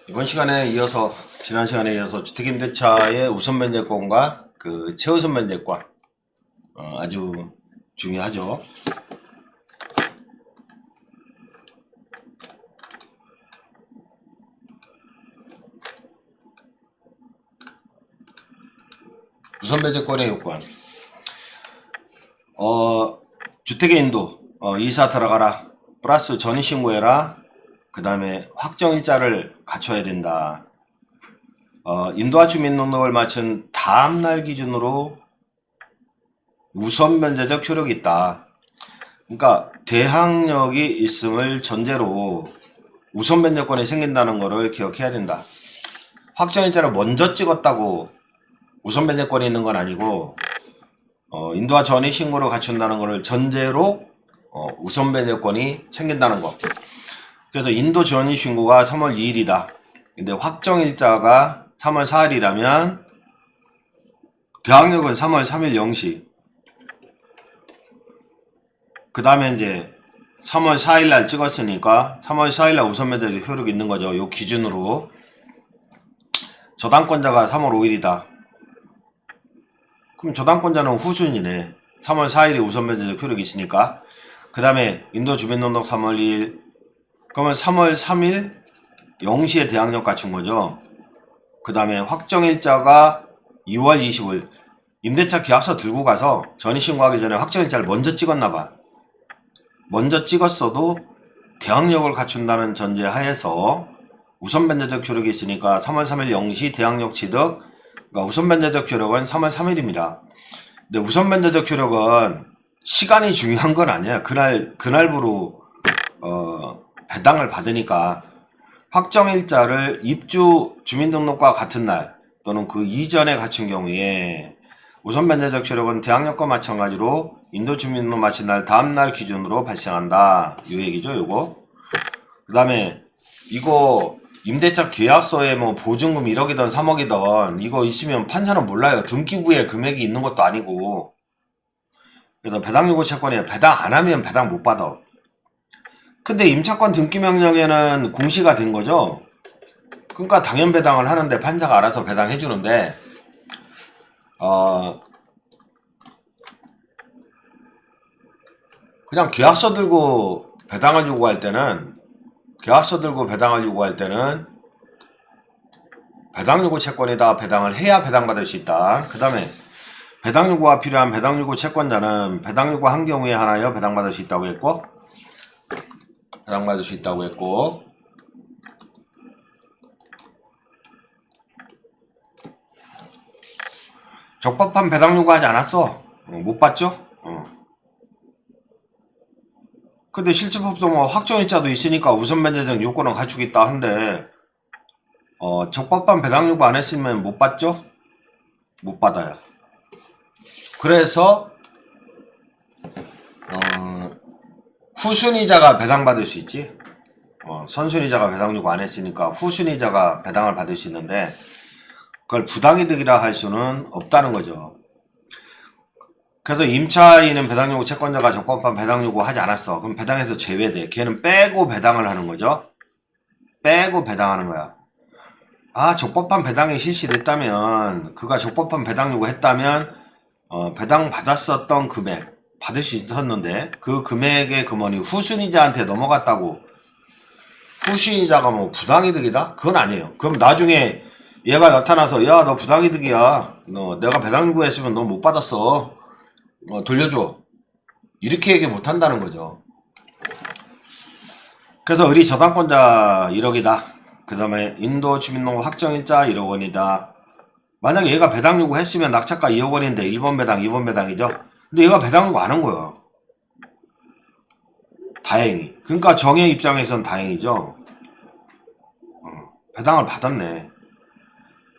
이번 시간에 이어서 지난 시간에 이어서 주택임대차의 우선 변제권과 그 최우선 변제권 아주 중요하죠. 우선 변제권의 요건. 주택의 인도 이사 들어가라 플러스 전입신고해라. 그 다음에 확정일자를 갖춰야 된다. 인도와 주민등록을 마친 다음날 기준으로 우선 변제적 효력이 있다. 그러니까 대항력이 있음을 전제로 우선 변제권이 생긴다는 것을 기억해야 된다. 확정일자를 먼저 찍었다고 우선 변제권이 있는 건 아니고 인도와 전입신고를 갖춘다는 것을 전제로 우선 변제권이 생긴다는 것. 그래서 인도 전입신고가 3월 2일이다. 근데 확정일자가 3월 4일이라면 대항력은 3월 3일 0시. 그 다음에 이제 3월 4일날 찍었으니까 3월 4일날 우선변제적 효력이 있는 거죠. 요 기준으로. 저당권자가 3월 5일이다. 그럼 저당권자는 후순이네. 3월 4일이 우선변제적 효력이 있으니까. 그 다음에 인도 주민등록 3월 2일. 그러면 3월 3일 0시에 대항력 갖춘 거죠. 그 다음에 확정일자가 2월 25일. 임대차 계약서 들고 가서 전입신고하기 전에 확정일자를 먼저 찍었나봐. 먼저 찍었어도 대항력을 갖춘다는 전제 하에서 우선변제적 효력이 있으니까 3월 3일 0시 대항력 취득. 그러니까 우선변제적 효력은 3월 3일입니다. 근데 우선변제적 효력은 시간이 중요한 건 아니야. 그날부로 배당을 받으니까 확정일자를 입주 주민등록과 같은 날 또는 그 이전에 갖춘 경우에 우선변제적 효력은 대항력과 마찬가지로 인도 주민등록 마친 날 다음날 기준으로 발생한다. 요 얘기죠, 요거. 그 다음에 이거 임대차 계약서에 뭐 보증금 1억이든 3억이든 이거 있으면 판사는 몰라요. 등기부에 금액이 있는 것도 아니고. 그래서 배당요구 채권이 배당 안 하면 배당 못 받아. 근데 임차권 등기명령에는 공시가 된 거죠. 그러니까 당연 배당을 하는데 판사가 알아서 배당해 주는데 그냥 계약서 들고 배당을 요구할 때는 배당요구 채권이다. 배당을 해야 배당받을 수 있다. 그 다음에 배당요구가 필요한 배당요구 채권자는 배당요구 한 경우에 하나여 배당받을 수 있다고 했고 배당받을 수 있다고 했고 적법한 배당 요구하지 않았어. 못 받죠? 근데 실질법상 뭐 확정일자도 있으니까 우선변제적 요건은 갖추겠다 한데 적법한 배당 요구 안 했으면 못 받죠? 못 받아요. 그래서 후순위자가 배당받을 수 있지. 선순위자가 배당 요구 안 했으니까 후순위자가 배당을 받을 수 있는데 그걸 부당이득이라 할 수는 없다는 거죠. 그래서 임차인은 배당 요구 채권자가 적법한 배당 요구 하지 않았어. 그럼 배당에서 제외돼. 걔는 빼고 배당을 하는 거죠. 빼고 배당하는 거야. 적법한 배당이 실시됐다면 그가 적법한 배당 요구 했다면 배당 받았었던 금액 받을 수 있었는데 그 금액의 금원이 후순위자한테 넘어갔다고 후순위자가 뭐 부당이득이다? 그건 아니에요. 그럼 나중에 얘가 나타나서 야 너 부당이득이야. 너 내가 배당 요구했으면 너 못 받았어. 돌려줘. 이렇게 얘기 못 한다는 거죠. 그래서 의리 저당권자 1억이다. 그 다음에 인도 주민등록 확정일자 1억 원이다. 만약에 얘가 배당 요구했으면 낙찰가 2억 원인데 1번 배당 2번 배당이죠. 근데 얘가 배당 요구 안 한 거예요. 다행히. 그러니까 정의 입장에선 다행이죠. 배당을 받았네.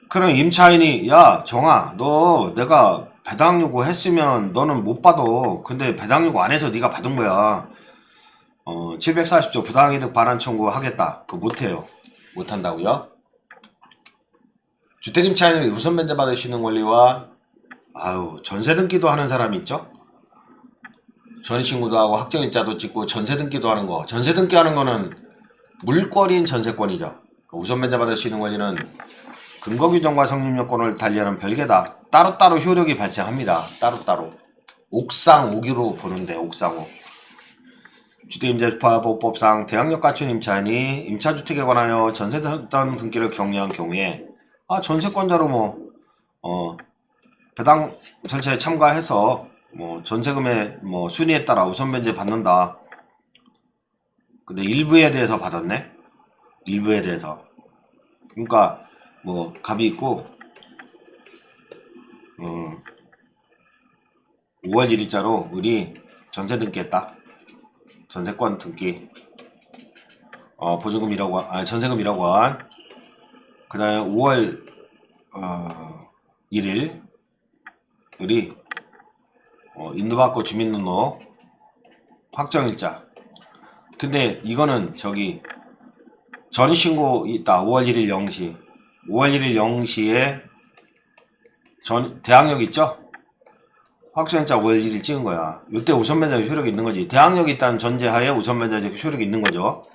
그럼 임차인이 야 정아 너 내가 배당 요구 했으면 너는 못 받아. 근데 배당 요구 안 해서 네가 받은 거야. 740조 부당이득 반환 청구 하겠다. 그거 못해요. 못한다고요? 주택임차인은 우선 변제 받을 수 있는 권리와 전세 등기도 하는 사람이 있죠? 전입신고도 하고 확정일자도 찍고 전세 등기도 하는 거. 전세 등기하는 거는 물권인 전세권이죠. 우선 변제 받을 수 있는 권리는 근거 규정과 성립 요건을 달리하는 별개다. 따로따로 효력이 발생합니다. 따로따로. 옥상 5기로 보는데 옥상 5. 주택임대주파보호법상 대항력 갖춘 임차인이 임차주택에 관하여 전세던 등기를 경리한 경우에 전세권자로 배당 절차에 참가해서 전세금의 순위에 따라 우선 변제 받는다. 근데 일부에 대해서 받았네. 일부에 대해서. 그러니까 갑이 있고 5월 1일자로 우리 전세 등기했다. 전세권 등기. 보증금 1억 원, 전세금 1억 원. 그 다음에 5월 1일 우리 인도받고 주민등록 확정일자. 근데 이거는 전입신고 있다. 5월 1일 0시. 5월 1일 0시에 대항력 있죠? 확정일자 5월 1일 찍은 거야. 이때 우선변제적 효력이 있는 거지. 대항력이 있다는 전제하에 우선변제적 효력이 있는 거죠.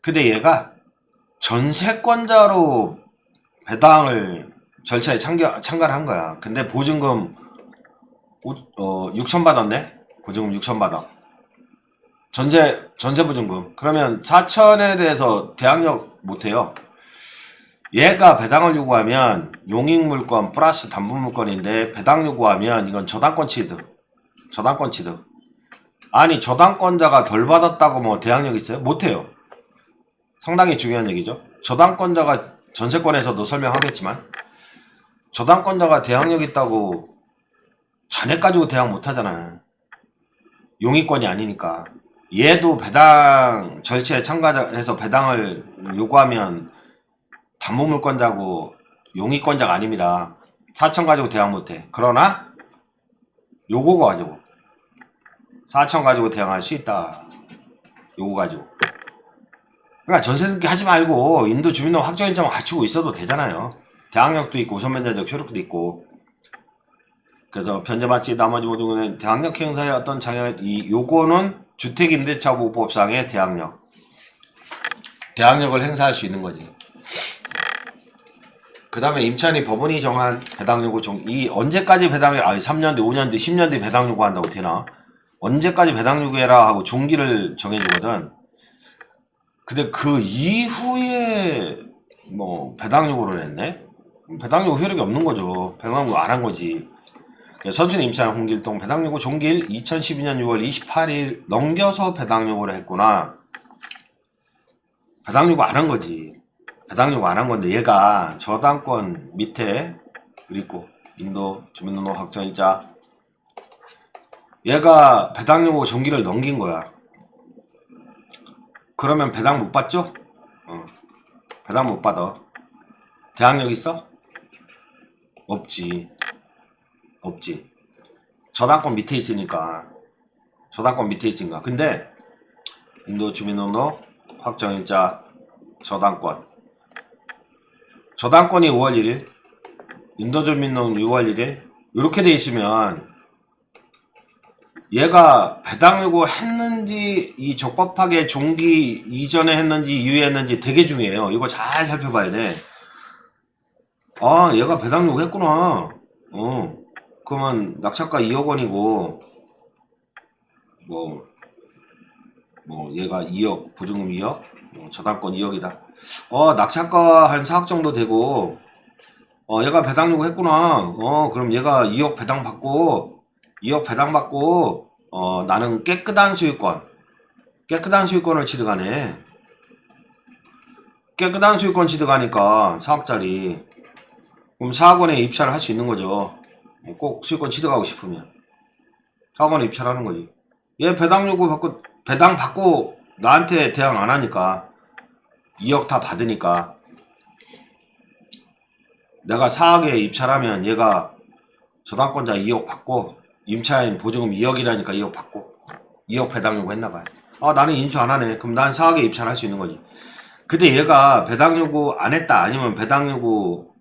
근데 얘가 전세권자로 배당을 절차에 참가를 한 거야. 근데 보증금 6천 받았네? 보증금 6천 받아. 전세 보증금. 그러면 4천에 대해서 대항력 못해요. 얘가 배당을 요구하면 용익물권 플러스 담보물권인데 배당 요구하면 이건 저당권 취득. 저당권 취득. 아니 저당권자가 덜 받았다고 대항력 있어요? 못해요. 상당히 중요한 얘기죠. 저당권자가 전세권에서도 설명하겠지만 저당권자가 대항력 있다고 자네 가지고 대항 못하잖아. 용익권이 아니니까. 얘도 배당 절차에 참가해서 배당을 요구하면 담보물권자고 용익권자가 아닙니다. 4천 가지고 대항 못해. 그러나 요거 가지고 4천 가지고 대항할 수 있다. 요거 가지고. 그러니까 전세 등기 하지 말고 인도 주민등록 확정일자만 갖추고 있어도 되잖아요. 대항력도 있고 우선변제적 효력도 있고. 그래서 변제받지 나머지 모든 거는 대항력 행사에 어떤 장애가 요거는 주택임대차보호법상의 대항력. 대항력을 행사할 수 있는 거지. 그 다음에 임차인이 법원이 정한 배당 요구 이 언제까지 배당을 3년 뒤, 5년 뒤, 10년 뒤 배당 요구한다고 되나? 언제까지 배당 요구해라 하고 종기를 정해주거든. 근데 그 이후에 배당 요구를 했네? 배당 요구 효력이 없는 거죠. 배당 요구 안 한 거지. 선춘 임차인 홍길동 배당 요구 종기일 2012년 6월 28일 넘겨서 배당 요구를 했구나. 배당 요구 안 한 거지. 배당 요구 안 한 건데 얘가 저당권 밑에 그리고 인도 주민등록 확정일자 얘가 배당 요구 종기를 넘긴 거야. 그러면 배당 못 받죠? 배당 못 받아. 대항력 있어? 없지. 없지. 저당권 밑에 있으니까. 저당권 밑에 있으니까. 근데 인도 주민등록 확정일자 저당권. 저당권이 5월 1일, 인도 주민등록 6월 1일 이렇게 돼 있으면 얘가 배당 요구 했는지 이 적법하게 종기 이전에 했는지 이후에 했는지 되게 중요해요. 이거 잘 살펴봐야 돼. 얘가 배당 요구 했구나. 그러면 낙찰가 2억 원이고 얘가 2억 보증금 2억 저당권 2억이다. 낙찰가 한 4억 정도 되고 얘가 배당 요구 했구나. 그럼 얘가 2억 배당 받고 나는 깨끗한 소유권을 취득하네. 깨끗한 소유권 취득하니까 4억짜리. 그럼 4억 원에 입찰을 할 수 있는 거죠. 꼭 소유권 취득하고 싶으면 4억 원에 입찰하는 거지. 얘 배당 요구 배당 받고 나한테 대항 안 하니까 2억 다 받으니까 내가 4억에 입찰하면 얘가 저당권자 2억 받고 임차인 보증금 2억이라니까 2억 받고 2억 배당 요구 했나봐요. 나는 인수 안 하네. 그럼 난 4억에 입찰할 수 있는 거지. 근데 얘가 배당 요구 안 했다 아니면 배당 요구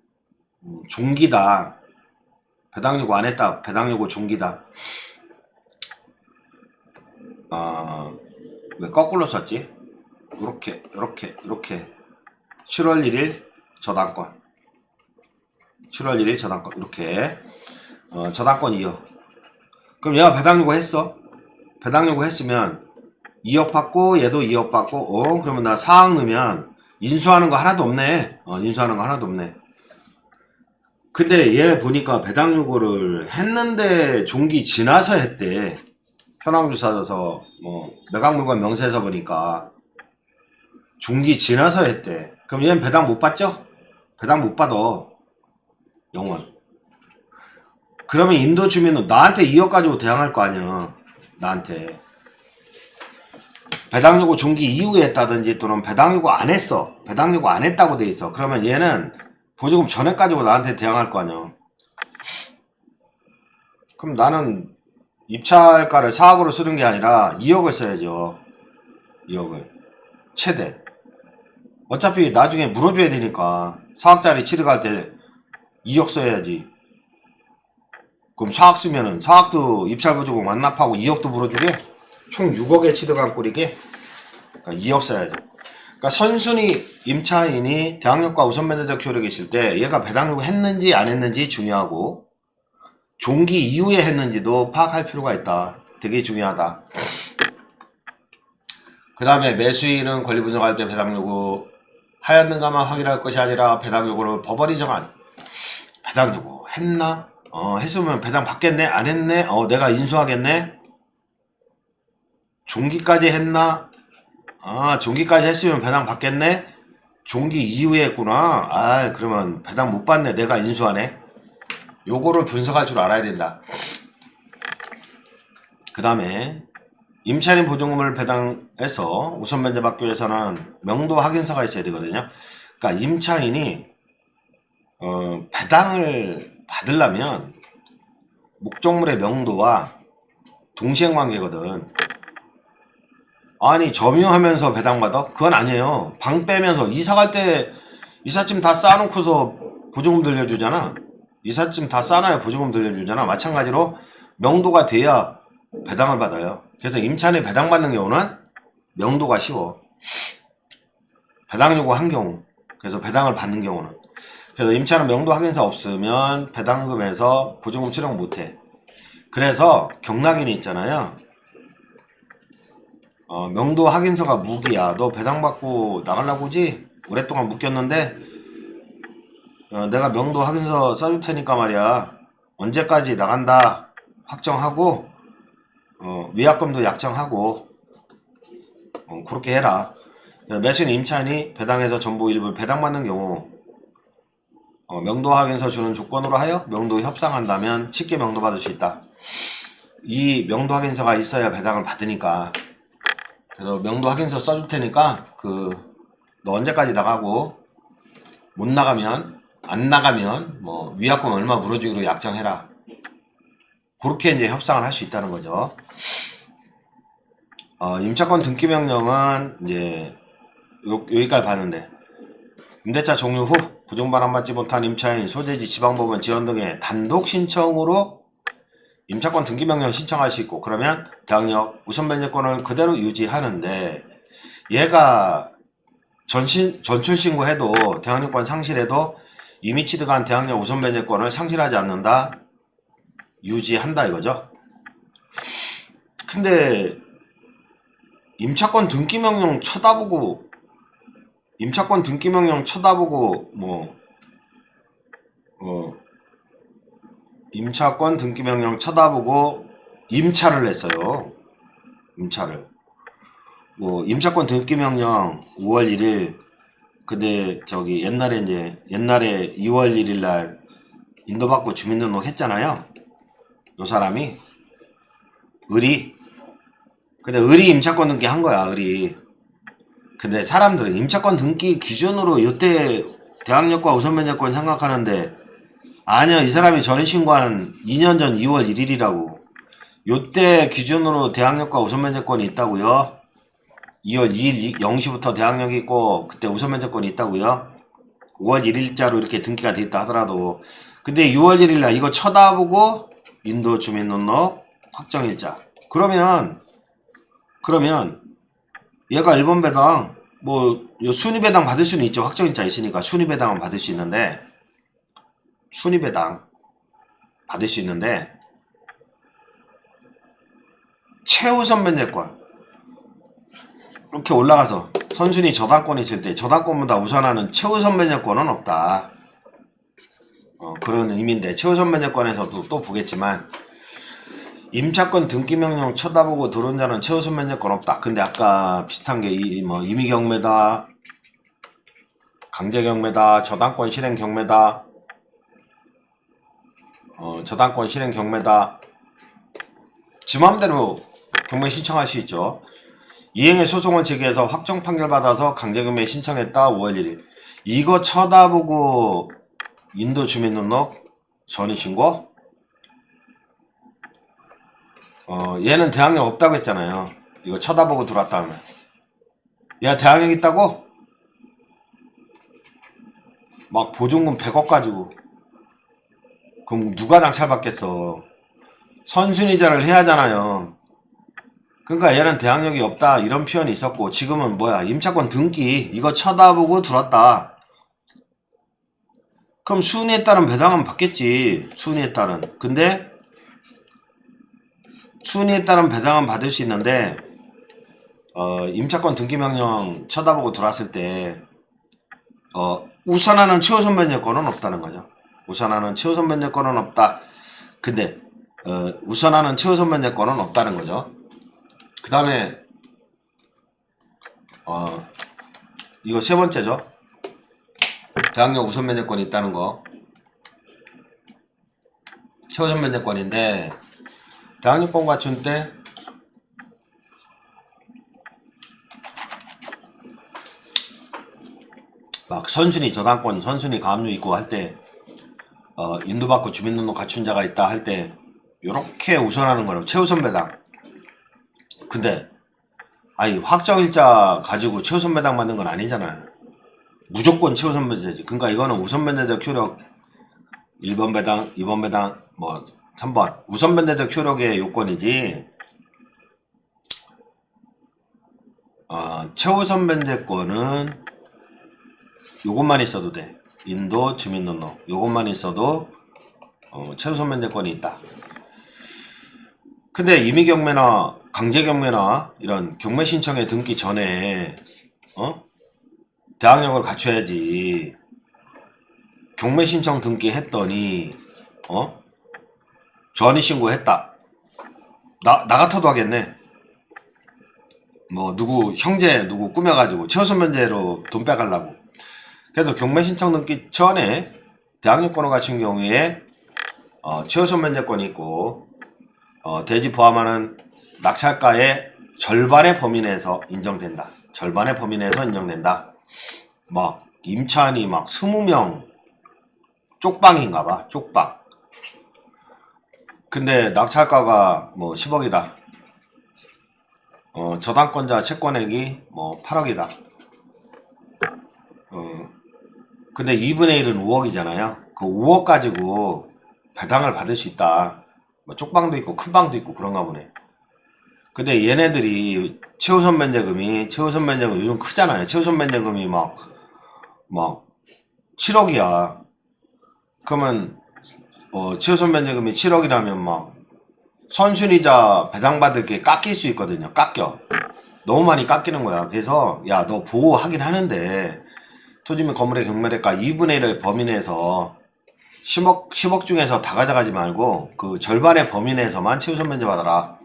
종기다. 배당 요구 안 했다. 배당 요구 종기다. 왜 거꾸로 썼지? 이렇게 7월 1일 저당권. 7월 1일 저당권. 이렇게. 저당권 2억. 그럼 얘가 배당 요구 했어. 배당 요구 했으면 2억 받고 얘도 2억 받고 그러면 나 4억 넣으면 인수하는 거 하나도 없네. 인수하는 거 하나도 없네. 근데 얘 보니까 배당 요구를 했는데 종기 지나서 했대. 현황주사져서 매각물건 명세서 보니까 종기 지나서 했대. 그럼 얘는 배당 못 받죠? 배당 못 받아. 영원. 그러면 인도 주민은 나한테 2억 가지고 대항할 거 아니야. 나한테. 배당 요구 종기 이후에 했다든지 또는 배당 요구 안 했어. 배당 요구 안 했다고 돼 있어. 그러면 얘는 보조금 전에 가지고 나한테 대항할 거 아니야. 그럼 나는 입찰가를 4억으로 쓰는 게 아니라 2억을 써야죠. 2억을. 최대. 어차피 나중에 물어줘야 되니까 4억짜리 취득할 때 2억 써야지. 그럼 4억 쓰면은 4억도 입찰 보조금 완납하고 2억도 물어주게? 총 6억에 취득한 꼴이게? 그러니까 2억 써야지. 그러니까 선순위 임차인이 대항력과 우선 매매적 효력이 있을 때 얘가 배당 요구 했는지 안 했는지 중요하고 종기 이후에 했는지도 파악할 필요가 있다. 되게 중요하다. 그 다음에 매수인은 권리 분석할 때 배당 요구 하였는가만 확인할 것이 아니라 배당 요구를 법원이 정한 배당 요구 했나? 했으면 배당 받겠네? 안 했네? 내가 인수하겠네? 종기까지 했나? 종기까지 했으면 배당 받겠네? 종기 이후에 했구나. 그러면 배당 못 받네. 내가 인수하네. 요거를 분석할 줄 알아야 된다. 그 다음에 임차인 보증금을 배당해서 우선 면제 받기 위해서는 명도 확인서가 있어야 되거든요. 그러니까 임차인이 배당을 받으려면 목적물의 명도와 동시행관계거든. 아니 점유하면서 배당받아? 그건 아니에요. 방 빼면서 이사갈 때 이삿짐 다 쌓아놓고서 보증금 들려주잖아. 이삿짐 다 쌓아놔야 보증금 들려주잖아. 마찬가지로 명도가 돼야 배당을 받아요. 그래서 임차인이 배당받는 경우는 명도가 쉬워. 배당 요구한 경우. 그래서 배당을 받는 경우는. 그래서 임차인은 명도 확인서 없으면 배당금에서 보증금 출력 못해. 그래서 경락인이 있잖아요. 명도 확인서가 무기야. 너 배당받고 나가려고 오지? 오랫동안 묶였는데 내가 명도 확인서 써줄 테니까 말이야. 언제까지 나간다 확정하고 위약금도 약정하고 그렇게 해라. 매수인 임차인이 배당에서 전부 일부 배당받는 경우 명도 확인서 주는 조건으로 하여 명도 협상한다면 쉽게 명도 받을 수 있다. 이 명도 확인서가 있어야 배당을 받으니까. 그래서 명도 확인서 써줄 테니까 너 언제까지 나가고 못 나가면 안 나가면 위약금 얼마 물어주기로 약정해라. 그렇게 이제 협상을 할 수 있다는 거죠. 임차권 등기 명령은 이제 여기까지 봤는데 임대차 종료 후 부정반환받지 못한 임차인 소재지 지방법원 지원 등의 단독 신청으로 임차권 등기 명령 신청할 수 있고 그러면 대항력 우선 변제권을 그대로 유지하는데 얘가 전출 신고해도 대항력권 상실해도 이미 취득한 대항력 우선 변제권을 상실하지 않는다. 유지한다 이거죠. 근데 임차권 등기 명령 쳐다보고 임차권 등기 명령 쳐다보고 임차권 등기 명령 쳐다보고 임차를 했어요. 임차를. 임차권 등기 명령 5월 1일 근데 옛날에 2월 1일 날 인도받고 주민등록 했잖아요. 요 사람이 을이 근데 을이 임차권 등기 한 거야. 을이. 근데 사람들은 임차권 등기 기준으로 요때 대항력과 우선변제권 생각하는데 아니야. 이 사람이 전입신고한 2년 전 2월 1일이라고. 요때 기준으로 대항력과 우선변제권이 있다고요. 2월 2일 0시부터 대항력이 있고 그때 우선변제권이 있다고요. 5월 1일자로 이렇게 등기가 돼 있다 하더라도 근데 6월 1일날 이거 쳐다보고 인도 주민등록 확정일자. 그러면 얘가 1번 배당 뭐 순위배당 받을 수는 있죠. 확정일자 있으니까 순위배당은 받을 수 있는데 순위배당 받을 수 있는데 최우선 면제권 이렇게 올라가서 선순위 저당권이 있을 때 저당권보다 우선하는 최우선 면제권은 없다. 그런 의미인데 최우선 면제권에서도 또 보겠지만 임차권 등기명령 쳐다보고 들어온 자는 최우선 면제권 없다. 근데 아까 비슷한 게 임의경매다, 강제경매다, 저당권 실행 경매다, 저당권 실행 경매다. 지 맘대로 경매 신청할 수 있죠. 이행의 소송을 제기해서 확정 판결 받아서 강제경매 신청했다. 5월 1일. 이거 쳐다보고 인도 주민등록 전입신고? 얘는 대항력 없다고 했잖아요. 이거 쳐다보고 들어왔다 하면. 얘가 대항력 있다고? 막 보증금 100억 가지고. 그럼 누가 낙찰받겠어. 선순위자를 해야 하잖아요. 그러니까 얘는 대항력이 없다 이런 표현이 있었고 지금은 뭐야 임차권 등기 이거 쳐다보고 들어왔다. 그럼 순위에 따른 배당은 받겠지. 순위에 따른. 근데 순위에 따른 배당은 받을 수 있는데 임차권 등기명령 쳐다보고 들어왔을 때 우선하는 최우선 면제권은 없다는 거죠. 우선하는 최우선 면제권은 없다. 근데 우선하는 최우선 면제권은 없다는 거죠. 그 다음에 이거 세 번째죠. 대항력 우선 면제권이 있다는 거. 최우선 면제권인데 대항력권 갖춘 때 막 선순위 저당권 선순위 가압류 있고 할 때 인도받고 주민등록 갖춘 자가 있다 할 때 요렇게 우선하는 거라고 최우선 배당. 근데 아니 확정일자 가지고 최우선 배당 받는 건 아니잖아요. 무조건 최우선 배제지. 그러니까 이거는 우선 변제적 효력 1번 배당 2번 배당 뭐 3번 우선 변제적 효력의 요건이지 최우선 변제권은 요것만 있어도 돼. 인도 주민등록 요것만 있어도 최우선 변제권이 있다. 근데 임의경매나 강제경매나 이런 경매 신청에 등기 전에 대항력을 갖춰야지. 경매 신청 등기 했더니 전입신고 했다. 나 같아도 하겠네. 뭐 누구 형제 누구 꾸며가지고 최우선 면제로 돈 빼가려고. 그래도 경매 신청 등기 전에 대항력권을 갖춘 경우에 최우선 면제권이 있고 대지 포함하는 낙찰가의 절반의 범위 내에서 인정된다. 절반의 범위 내에서 인정된다. 막 임차인이 막 20명 쪽방인가봐. 쪽방. 근데 낙찰가가 뭐 10억이다. 저당권자 채권액이 뭐 8억이다. 근데 2분의 1은 5억이잖아요. 그 5억 가지고 배당을 받을 수 있다. 뭐 쪽방도 있고 큰 방도 있고 그런가 보네. 근데 얘네들이 최우선 면제금이 요즘 크잖아요. 최우선 면제금이 막 7억이야. 그러면 최우선 면제금이 7억이라면 막 선순위자 배당받을 게 깎일 수 있거든요. 깎여. 너무 많이 깎이는 거야. 그래서 야 너 보호하긴 하는데 토지 및 건물의 경매대가 2분의 1을 범위 내에서 10억 중에서 다 가져가지 말고 그 절반의 범위 내에서만 최우선 면제 받아라.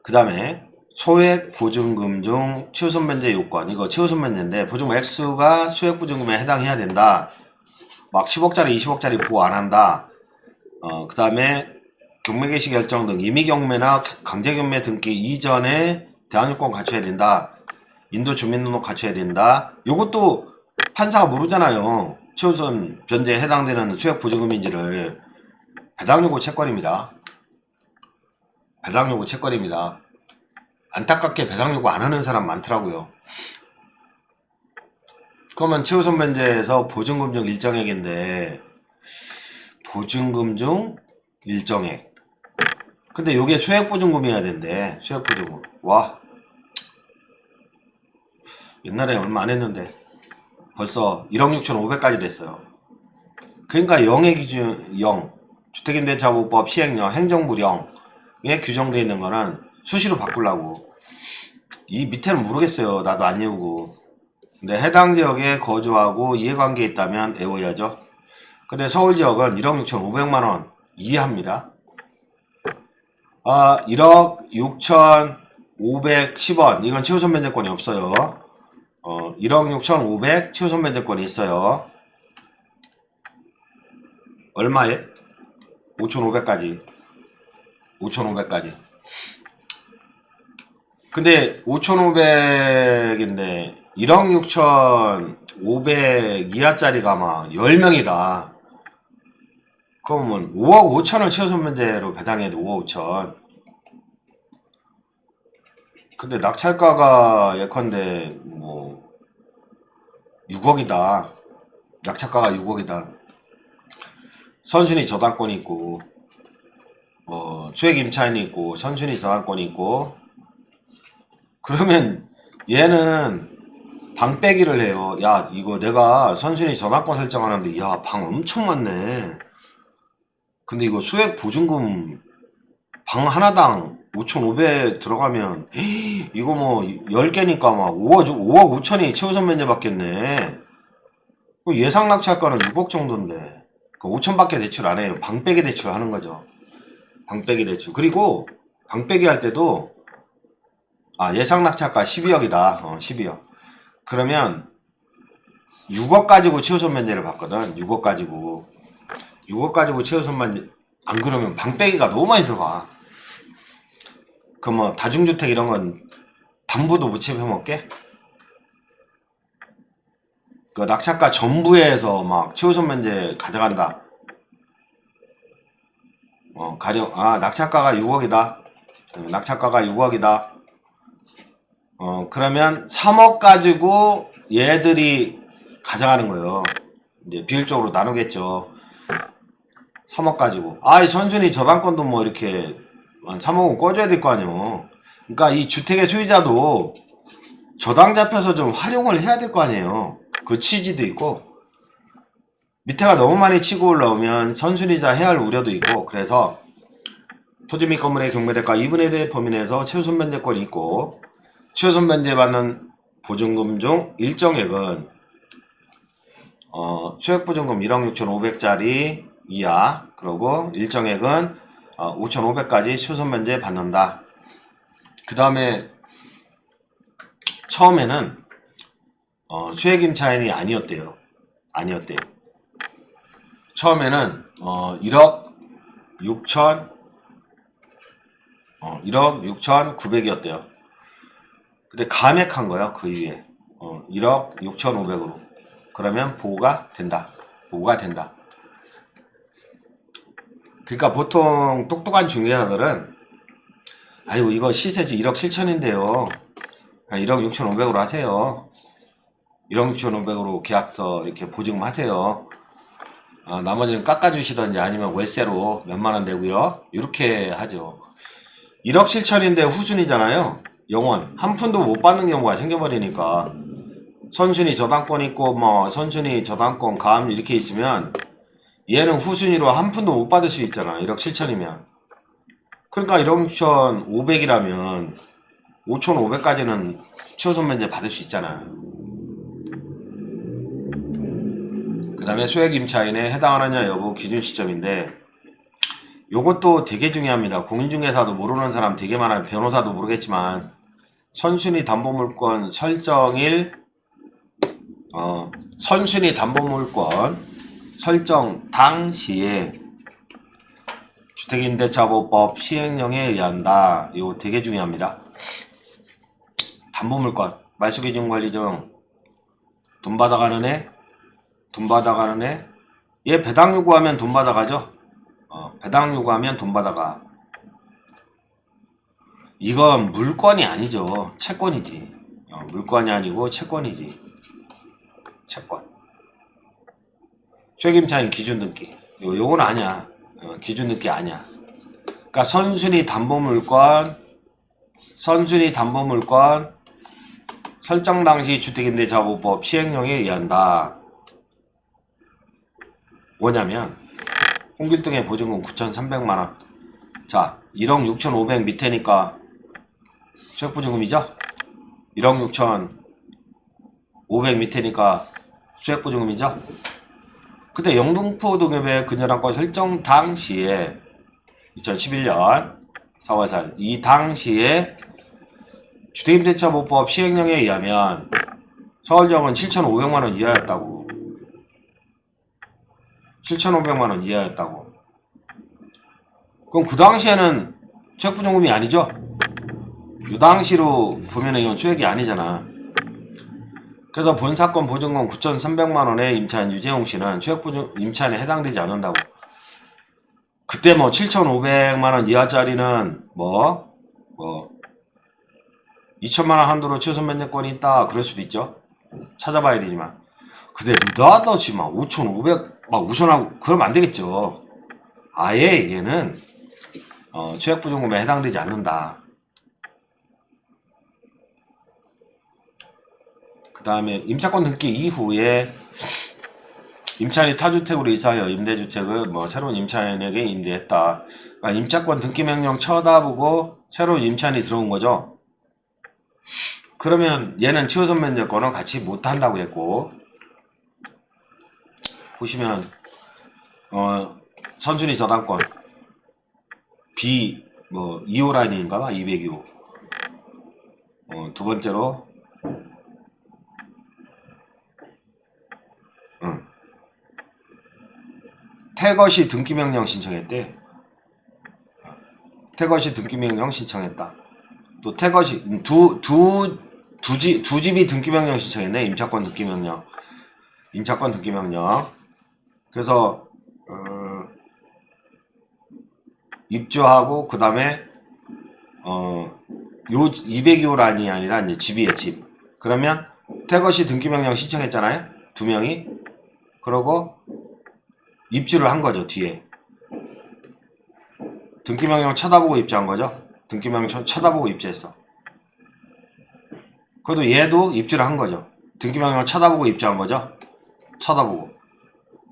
그 다음에 소액 보증금 중 최우선 면제 요건. 이거 최우선 면제인데 보증금 액수가 소액 보증금에 해당해야 된다. 막 10억짜리 20억짜리 보호 안 한다. 그 다음에 경매 개시 결정 등 임의경매나 강제경매 등기 이전에 대항력권 갖춰야 된다. 인도 주민등록 갖춰야 된다. 요것도 판사가 모르잖아요. 최우선 변제에 해당되는 소액 보증금인지를. 배당요구 채권입니다. 배당요구 채권입니다. 안타깝게 배당요구 안 하는 사람 많더라고요. 그러면 최우선 변제에서 보증금 중 일정액인데 보증금 중 일정액. 근데 요게 소액 보증금이어야 된대. 소액 보증금. 와. 옛날에 얼마 안 했는데 벌써 1억 6,500까지 됐어요. 그러니까 0의 기준 0 주택임대차보호법 시행령 행정부령에 규정되어 있는 거는 수시로 바꾸려고. 이 밑에는 모르겠어요. 나도 안 외우고. 근데 해당 지역에 거주하고 이해관계 있다면 외워야죠. 근데 서울 지역은 1억 6,500만원 이해합니다. 1억 6,510원 이건 최우선 면제권이 없어요. 1억 6,500 최우선 면제권이 있어요. 얼마에? 5,500까지. 5,500까지. 근데 5,500인데 1억 6,500 이하짜리가 막 10명이다. 그러면 5억 5천을 최우선 면제로 배당해야 돼. 5억 5천. 근데 낙찰가가 예컨대 뭐 6억이다. 낙찰가가 6억이다. 선순위 저당권이 있고 수액 임차인이 있고 선순위 저당권이 있고 그러면 얘는 방 빼기를 해요. 야 이거 내가 선순위 저당권 설정하는데 야 방 엄청 많네. 근데 이거 소액 보증금 방 하나당 5,500 들어가면 이거 뭐 10개니까 막 5억 5천이 최우선 면제 받겠네. 예상 낙찰가는 6억 정도인데 5천밖에 대출 안 해요. 방 빼기 대출 하는 거죠. 방 빼기 대출. 그리고 방 빼기 할 때도 예상 낙찰가 12억이다. 12억. 그러면 6억 가지고 최우선 면제를 받거든. 6억 가지고 최우선 면제. 안 그러면 방 빼기가 너무 많이 들어가. 그 뭐 다중주택 이런 건 담보도 못 채워먹게? 그 낙찰가 전부에서 막 최우선 면제 가져간다. 가령 낙찰가가 6억이다. 낙찰가가 6억이다. 그러면 3억 가지고 얘들이 가져가는 거예요. 이제 비율적으로 나누겠죠. 3억 가지고. 선순위 저당권도 뭐 이렇게 3억은 꺼줘야 될 거 아니에요. 그러니까 이 주택의 소유자도 저당 잡혀서 좀 활용을 해야 될 거 아니에요. 그 취지도 있고 밑에가 너무 많이 치고 올라오면 선순위자 해야 할 우려도 있고 그래서 토지 및 건물의 경매대가 2분의 1의 범위 내에서 최우선 면제권이 있고 최우선 면제받는 보증금 중 일정액은 소액보증금 1억 6,500짜리 이하 그리고 일정액은 5,500까지 최우선 면제 받는다. 그 다음에 처음에는 수액 임차인이 아니었대요. 처음에는 1억 6,900이었대요. 근데 감액한 거야. 그 위에 1억 6,500으로. 그러면 보호가 된다. 그러니까 보통 똑똑한 중개사들은 아이고 이거 시세지 1억 7천인데요 1억 6,500으로 하세요. 1억 6,500으로 계약서 이렇게 보증금 하세요. 나머지는 깎아주시던지 아니면 월세로 몇만원 내고요. 이렇게 하죠. 1억 7천인데 후순위잖아요. 영원 한 푼도 못 받는 경우가 생겨버리니까 선순위 저당권 있고 뭐 선순위 저당권 감 이렇게 있으면 얘는 후순위로 한 푼도 못 받을 수 있잖아. 1억 7천이면. 그러니까 1억 6,500이라면 5,500까지는 최우선 면제 받을 수 있잖아요. 그 다음에 소액 임차인에 해당하느냐 여부 기준 시점인데 요것도 되게 중요합니다. 공인중개사도 모르는 사람 되게 많아요. 변호사도 모르겠지만 선순위 담보물권 설정일 선순위 담보물권 설정 당시에 주택임대차보호법 시행령에 의한다. 이거 되게 중요합니다. 담보물권 말소기준관리증 돈 받아가는 애 얘 배당 요구하면 돈 받아가죠. 배당 요구하면 돈 받아가. 이건 물권이 아니죠. 채권이지. 물권이 아니고 채권이지. 채권. 소액임차인 기준등기. 요건 아니야. 기준등기 아니야. 그러니까 선순위 담보물권 설정 당시 주택임대차보호법 시행령에 의한다. 뭐냐면 홍길동의 보증금 9,300만원. 자, 1억 6,500 밑에니까 수액보증금이죠? 1억 6,500 밑에니까 수액보증금이죠? 그때 영등포 동협의 근저당권 설정 당시에 2011년 4월 4일 이 당시에 주택임대차보호법 시행령에 의하면 서울역은 7,500만원 이하였다고. 7,500만원 이하였다고. 그럼 그 당시에는 수액보증금이 아니죠? 이 당시로 보면은 이건 수액이 아니잖아. 그래서 본사건 보증금 9,300만원의 임차인 유재홍씨는 수액보증 임차인에 해당되지 않는다고. 그때 뭐 7,500만원 이하짜리는 2천만원 한도로 최소 면제권이 있다 그럴 수도 있죠. 찾아봐야 되지만. 근데 느닷없이 막 5,500 막 우선하고 그러면 안 되겠죠. 아예 얘는 수액보증금에 해당되지 않는다. 그 다음에 임차권 등기 이후에 임차인이 타주택으로 이사하여 임대주택을 새로운 임차인에게 임대했다. 그러니까 임차권 등기 명령 쳐다보고 새로운 임차인이 들어온 거죠. 그러면 얘는 취소선 면제권은 같이 못한다고 했고, 보시면 선순위 저당권 B 2호 라인인가 202호. 두 번째로 태거시 등기명령 신청했대. 태거시 등기명령 신청했다. 또 태거시 두 집이 등기명령 신청했네. 임차권 등기명령. 임차권 등기명령. 그래서 입주하고 그 다음에 요 202호 라인이 아니라 이제 집이에요. 집. 그러면 태거시 등기명령 신청했잖아요. 두 명이. 그러고 입주를 한 거죠. 뒤에 등기명령 쳐다보고 입주한 거죠. 등기명령 쳐다보고 입주했어. 그래도 얘도 입주를 한 거죠. 등기명령 쳐다보고 입주한 거죠. 쳐다보고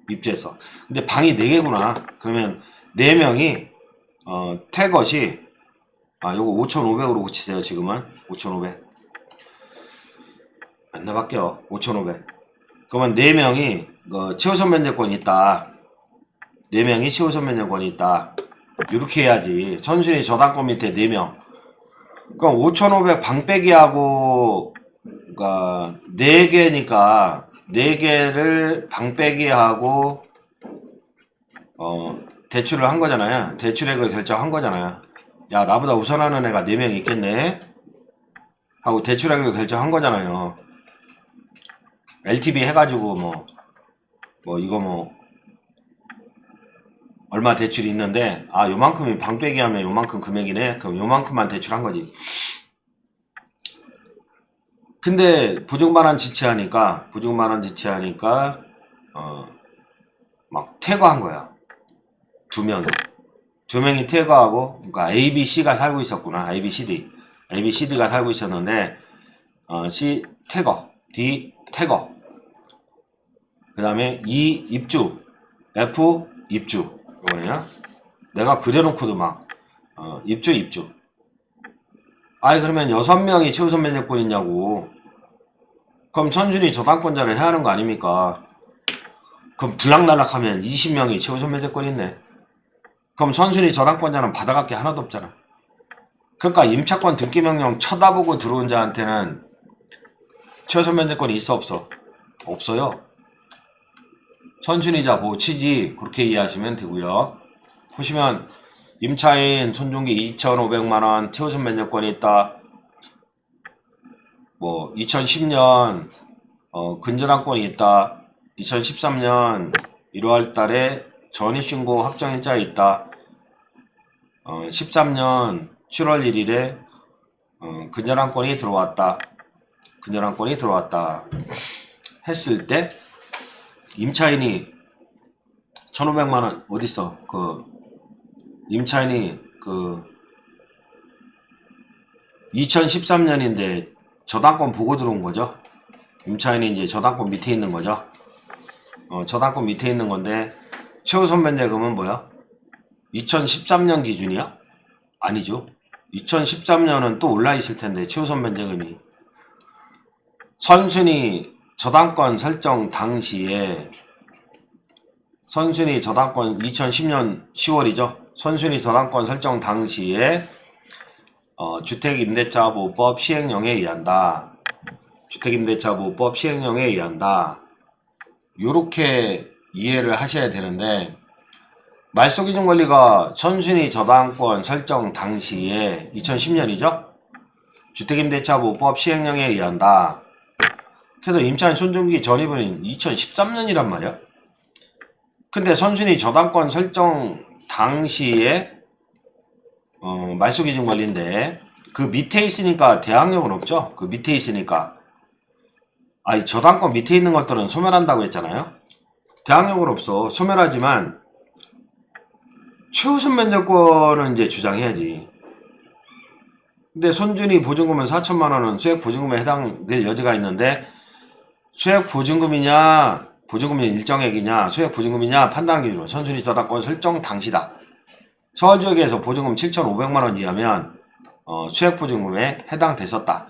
입주했어. 근데 방이 4개구나. 그러면 4명이 태것이 요거 5,500으로 고치세요. 지금은 5,500 안 나밖에요. 5,500. 그러면 4명이 취소선 면제권이 있다. 4명이 취소선 면제권이 있다. 이렇게 해야지. 선순위 저당권 밑에 4명. 그럼 5,500 방 빼기하고 그러니까 4개니까 4개를 방 빼기하고 대출을 한 거잖아요. 대출액을 결정한 거잖아요. 야, 나보다 우선하는 애가 4명 있겠네 하고 대출액을 결정한 거잖아요. LTV 해가지고 이거 얼마 대출이 있는데 요만큼이 방 빼기 하면 요만큼 금액이네. 그럼 요만큼만 대출한 거지. 근데 부정반환 지체하니까 막 퇴거한 거야. 2명이 퇴거하고, 그러니까 A, B, C가 살고 있었구나. A, B, C가 살고 있었는데 C 퇴거, D 퇴거, 그 다음에 E 입주, F 입주. 이거냐? 내가 그려놓고도 입주. 그러면 6명이 최우선 면제권 있냐고. 그럼 선순위 저당권자를 해야 하는 거 아닙니까? 그럼 들락날락하면 20명이 최우선 면제권 있네. 그럼 선순위 저당권자는 받아갈 게 하나도 없잖아. 그러니까 임차권 등기명령 쳐다보고 들어온 자한테는 최우선 면제권이 있어 없어? 없어요. 선순위자 보호 취지 그렇게 이해하시면 되고요. 보시면 임차인 손중기 2,500만원 최우선 면제권이 있다. 2010년 근저당권이 있다. 2013년 1월달에 전입신고 확정일자에 있다. 13년 7월 1일에 근저당권이 들어왔다. 했을 때 임차인이 1,500만원 어딨어? 임차인이 2013년인데 저당권 보고 들어온 거죠. 임차인이 이제 저당권 밑에 있는 거죠. 저당권 밑에 있는 건데 최우선 면제금은 뭐야? 2013년 기준이야? 아니죠. 2013년은 또 올라 있을 텐데 최우선 면제금이 선순위 저당권 설정 당시에 선순위 저당권 2010년 10월이죠. 선순위 저당권 설정 당시에 주택임대차보호법 시행령에 의한다. 주택임대차보호법 시행령에 의한다. 요렇게 이해를 하셔야 되는데 말소기준권리가 선순위 저당권 설정 당시에 2010년이죠. 주택임대차보호법 시행령에 의한다. 그래서 임차인 손정기 전입은 2013년이란 말이야. 근데 선순위 저당권 설정 당시에 말소기준권리인데 그 밑에 있으니까 대항력은 없죠. 그 밑에 있으니까 아니 저당권 밑에 있는 것들은 소멸한다고 했잖아요. 대항력은 없어. 소멸하지만 최우선 면제권은 이제 주장해야지. 근데 손준이 보증금은 4천만원은 수액보증금에 해당될 여지가 있는데 수액보증금이냐 보증금이 일정액이냐 수액보증금이냐 판단하기 기준 선순위 저당권 설정 당시다. 서울지역에서 보증금 7,500만원 이하면 수액보증금에 해당됐었다.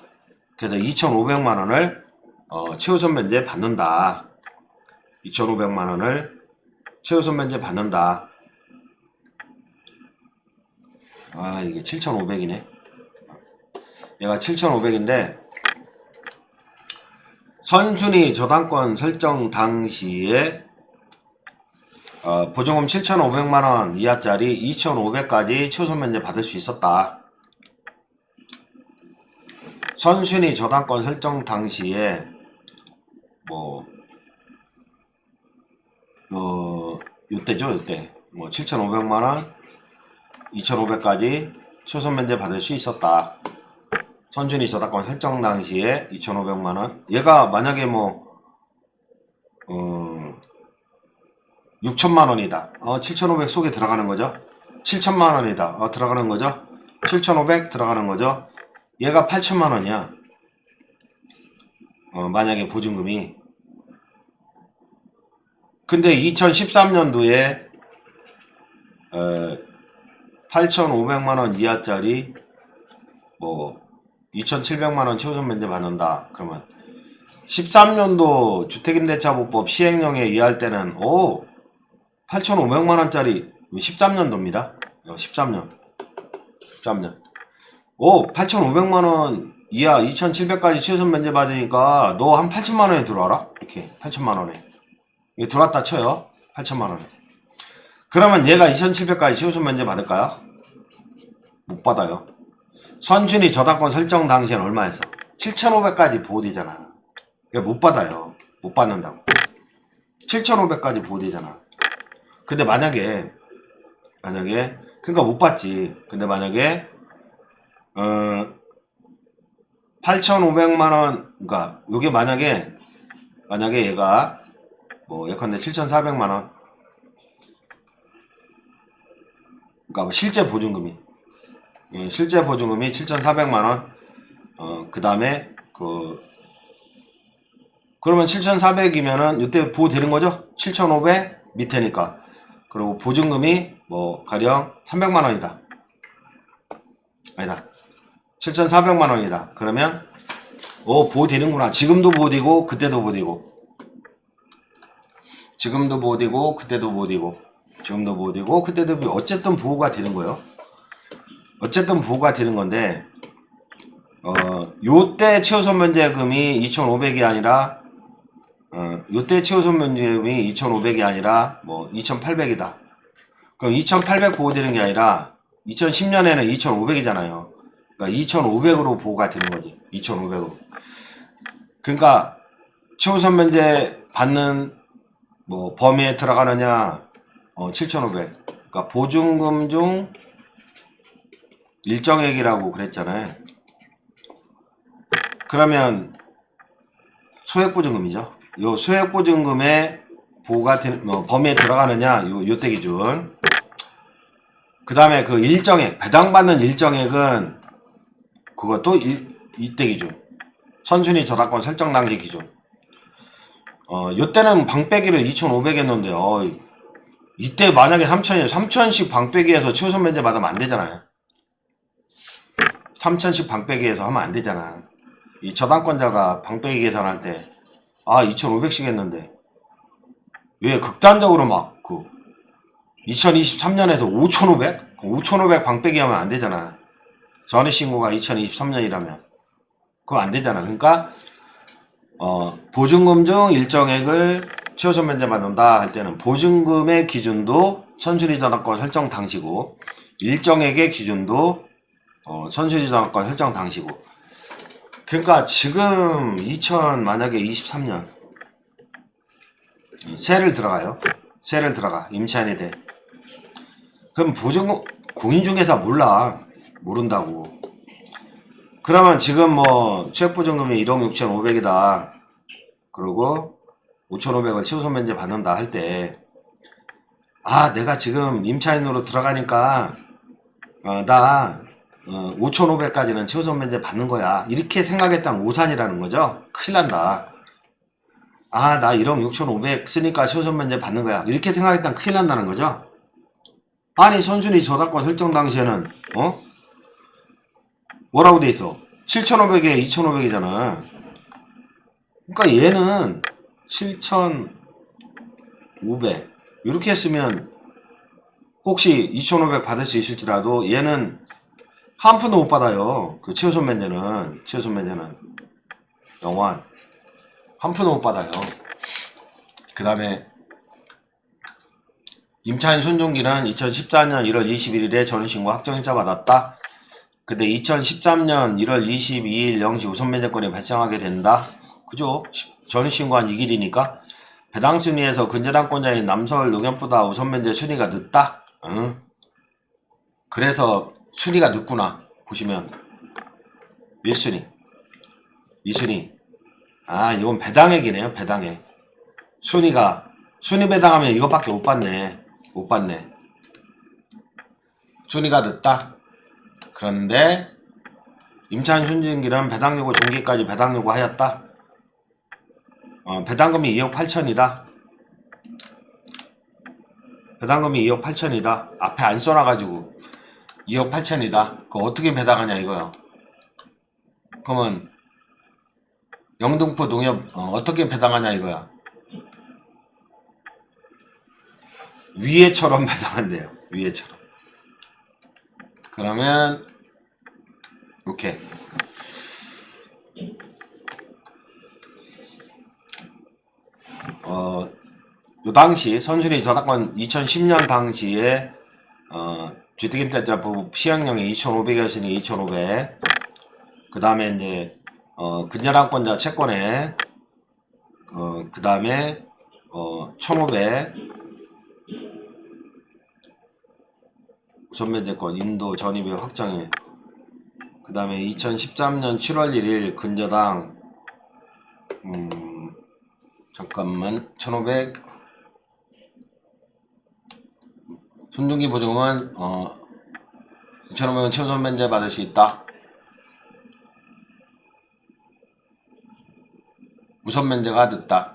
그래서 2,500만원을 최우선 면제 받는다. 2,500만원을 최우선 면제 받는다. 아 이게 7,500이네. 얘가 7,500인데 선순위 저당권 설정 당시에 보증금 7,500만원 이하짜리 2,500까지 최우선 면제 받을 수 있었다. 선순위 저당권 설정 당시에 요때죠 요때 7,500만원 2,500까지 최우선 면제 받을 수 있었다. 선순위 저당권 설정 당시에 2,500만원 얘가 만약에 6천만원이다. 7,500 속에 들어가는 거죠. 7천만원이다. 들어가는 거죠. 7,500 들어가는 거죠. 얘가 8천만원이야. 만약에 보증금이. 근데 2013년도에 8,500만원 이하짜리 2,700만원 최우선 면제 받는다. 그러면 13년도 주택임대차보호법 시행령에 의할 때는 8,500만원짜리 13년도입니다. 13년 8,500만원 이하 2,700까지 최우선 면제 받으니까 너 한 8천만원에 들어와라. 이렇게 8천만원에 이게 들어왔다 쳐요. 8천만원에. 그러면 얘가 2,700까지 최우선 면제 받을까요? 못 받아요. 선순위 저당권 설정 당시엔 얼마였어? 7,500까지 보호되잖아. 그러니까 못 받아요. 못 받는다고. 7,500까지 보호되잖아. 근데 만약에 그러니까 못 받지. 근데 만약에 8,500만원 그러니까 요게 만약에 얘가 예컨대 7,400만원 그러니까 실제 보증금이 7,400만원 그 다음에 그러면 7,400이면은 이때 보호되는 거죠? 7,500 밑에니까. 그리고 보증금이 가령 300만원이다. 아니다. 7,400만원이다. 그러면 보호되는구나. 지금도 보호되고 그때도 보호되고 지금도 보호되고 그때도 보호되고 지금도 보호되고 그때도 어쨌든 보호가 되는 거예요. 어쨌든 보호가 되는 건데 요때 최우선 면제금이 2,500이 아니라 요때 최우선 면제금이 2,500이 아니라 2,800이다. 그럼 2,800 보호되는 게 아니라 2010년에는 2,500이잖아요. 그러니까 2,500으로 보호가 되는 거지. 2,500으로. 그러니까 최우선 면제 받는 범위에 들어가느냐 7,500. 그러니까 보증금 중 일정액이라고 그랬잖아요. 그러면 소액보증금이죠. 요 소액보증금의 보호가 되는 범위에 들어가느냐 요때 기준. 그 다음에 그 일정액 배당받는 일정액은 그것도 이때 기준. 선순위 저당권 설정 당시 기준. 요때는 방빼기를 2,500 했는데, 이때 만약에 3,000이면 3,000씩 방빼기해서 최우선 면제 받으면 안 되잖아요. 3,000씩 방빼기해서 하면 안 되잖아. 이 저당권자가 방빼기 계산할 때, 2,500씩 했는데, 왜 극단적으로 2023년에서 5,500? 5,500 방빼기 하면 안 되잖아. 전입신고가 2023년이라면. 그거 안 되잖아. 그러니까, 보증금 중 일정액을 최우선 면제 받는다 할 때는 보증금의 기준도 선순위 저당권 설정 당시고, 일정액의 기준도 선순위 저당권 설정 당시고. 그러니까 지금 만약에 23년 세를 들어가 임차인이 돼. 그럼 보증금 공인중개사 모른다고. 그러면 지금 취약보증금이 1억 6,500이다. 그리고 5,500을 최우선 면제 받는다 할 때, 내가 지금 임차인으로 들어가니까 나 5,500까지는 최우선 면제 받는 거야. 이렇게 생각했다면 오산이라는 거죠. 큰일 난다. 나 1억 6,500 쓰니까 최우선 면제 받는 거야. 이렇게 생각했다면 큰일 난다는 거죠. 아니, 선순위 저당권 설정 당시에는 뭐라고 돼 있어? 7,500에 2,500이잖아. 그러니까 얘는 7,500 이렇게 했으면 혹시 2,500 받을 수 있을지라도 얘는 한 푼도 못 받아요. 그 최우선 면제는 영원 한 푼도 못 받아요. 그 다음에 임차인 손종기는 2014년 1월 21일에 전입신고 확정일자 받았다. 근데 2013년 1월 22일 0시 우선 면제권이 발생하게 된다. 그죠? 전입신고한 2일이니까 배당 순위에서 근저당권자인 남서울 농협보다 우선 면제 순위가 늦다. 그래서 순위가 늦구나. 보시면 1순위 2순위 이건 배당액이네요. 배당액 순위 배당하면 이것밖에 못 받네. 순위가 늦다. 그런데 임차인 손진기는 배당 요구 종기까지 배당 요구하였다. 배당금이 2억 8천이다. 배당금이 2억 8천이다. 앞에 안 써놔가지고 2억 8천이다. 그거 어떻게 배당하냐 이거요. 그러면 영등포 농협 어떻게 배당하냐 이거야. 위에처럼 배당한대요. 위에처럼. 그러면 이렇게 요 당시 선순위 저당권 2010년 당시에 주택임대차법 시행령이 2,500이었으니 2,500. 그 다음에 이제 근저당권자 채권에 그 다음에 1,500 우선면제권 인도 전입의 확정일. 그 다음에 2013년 7월 1일 근저당 1,500 손중기 보증금은 2,500원 최우선 면제 받을 수 있다. 우선 면제가 늦다.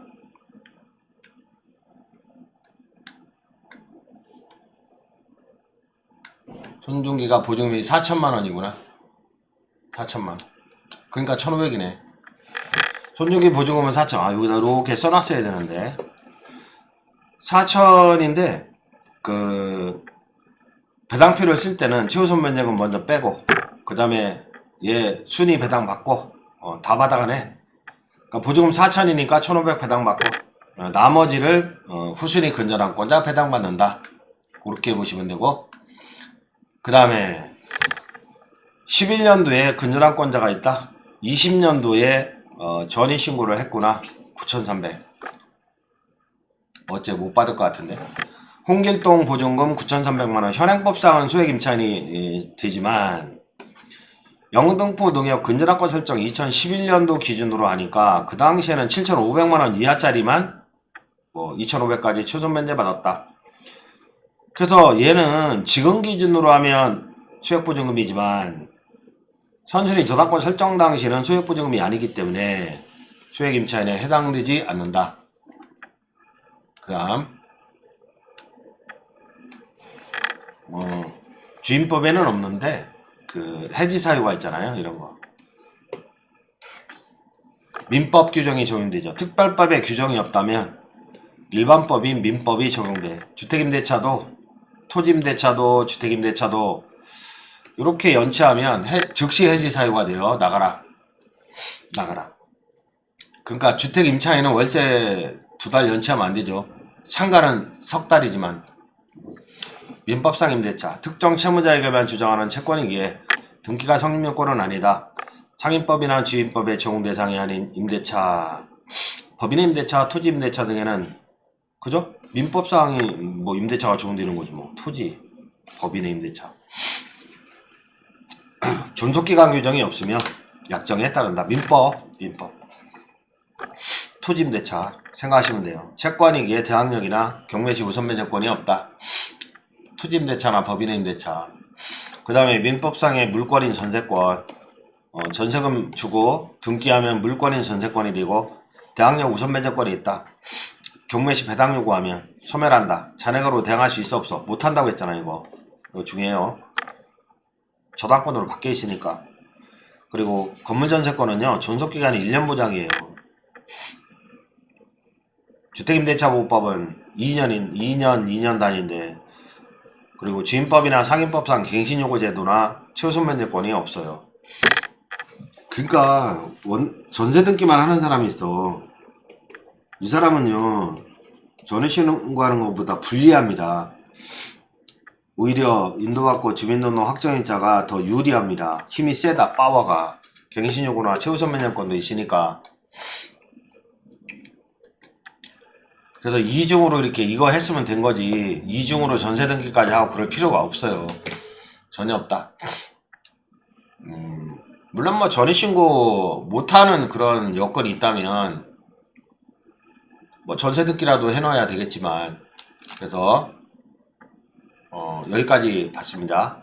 손중기가 보증금이 4천만원이구나. 4천만원. 그러니까 1,500이네. 손중기 보증금은 4천. 여기다 이렇게 써놨어야 되는데 4천인데 그 배당표를 쓸 때는 최우선 면제금 먼저 빼고 그 다음에 얘 순위 배당 받고 다 받아가네. 그러니까 보증금 4천이니까 1,500 배당 받고 나머지를 후순위 근저당권자 배당 받는다. 그렇게 보시면 되고, 그 다음에 11년도에 근저당권자가 있다. 20년도에 전입신고를 했구나. 9,300. 어째 못 받을 것 같은데. 홍길동 보증금 9,300만원. 현행법상은 소액 임차인이 되지만 영등포 농협 근저당권 설정 2011년도 기준으로 하니까 그 당시에는 7,500만원 이하짜리만 2,500까지 최우선 면제 받았다. 그래서 얘는 지금 기준으로 하면 소액보증금이지만 선순위 저당권 설정 당시는 소액보증금이 아니기 때문에 소액임차인에 해당되지 않는다. 그 다음 주임법에는 없는데 그 해지 사유가 있잖아요. 이런 거. 민법 규정이 적용되죠. 특별법에 규정이 없다면 일반법인 민법이 적용돼. 주택임대차도 토지임대차도 주택임대차도 이렇게 연체하면 즉시 해지 사유가 돼요. 나가라. 그러니까 주택임차인은 월세 2달 연체하면 안 되죠. 상가는 석 달이지만 민법상 임대차 특정 채무자에게만 주장하는 채권이기에 등기가 성립요건은 아니다. 상인법이나 주임법의 적용 대상이 아닌 임대차, 법인의 임대차, 토지 임대차 등에는 그죠? 민법상이 뭐 임대차가 적용되는 거지 뭐. 토지, 법인의 임대차. 존속기간 규정이 없으며 약정에 따른다. 민법. 토지 임대차 생각하시면 돼요. 채권이기에 대항력이나 경매시 우선 면제권이 없다. 토지 임대차나 법인의 임대차. 그 다음에 민법상의 물권인 전세권. 전세금 주고 등기하면 물권인 전세권이 되고 대항력 우선 면제권이 있다. 경매시 배당 요구하면 소멸한다. 잔액으로 대항할 수 있어 없어? 못한다고 했잖아요. 이거 중요해요. 저당권으로 바뀌어 있으니까. 그리고 건물전세권은요 존속기간이 1년 보장이에요. 주택임대차보호법은 2년 단위인데, 그리고 주임법이나 상인법상 갱신요구제도나 최우선면제권이 없어요. 그러니까 전세 등기만 하는 사람이 있어. 이 사람은요 전세신고하는 것보다 불리합니다. 오히려 인도받고 주민등록 확정일자가 더 유리합니다. 힘이 세다. 파워가. 갱신요구나 최우선면제권도 있으니까. 그래서 이중으로 이렇게 이거 했으면 된 거지. 이중으로 전세 등기까지 하고 그럴 필요가 없어요. 전혀 없다. 물론 뭐 전입신고 못하는 그런 여건이 있다면 뭐 전세 등기라도 해놔야 되겠지만, 그래서 여기까지 봤습니다.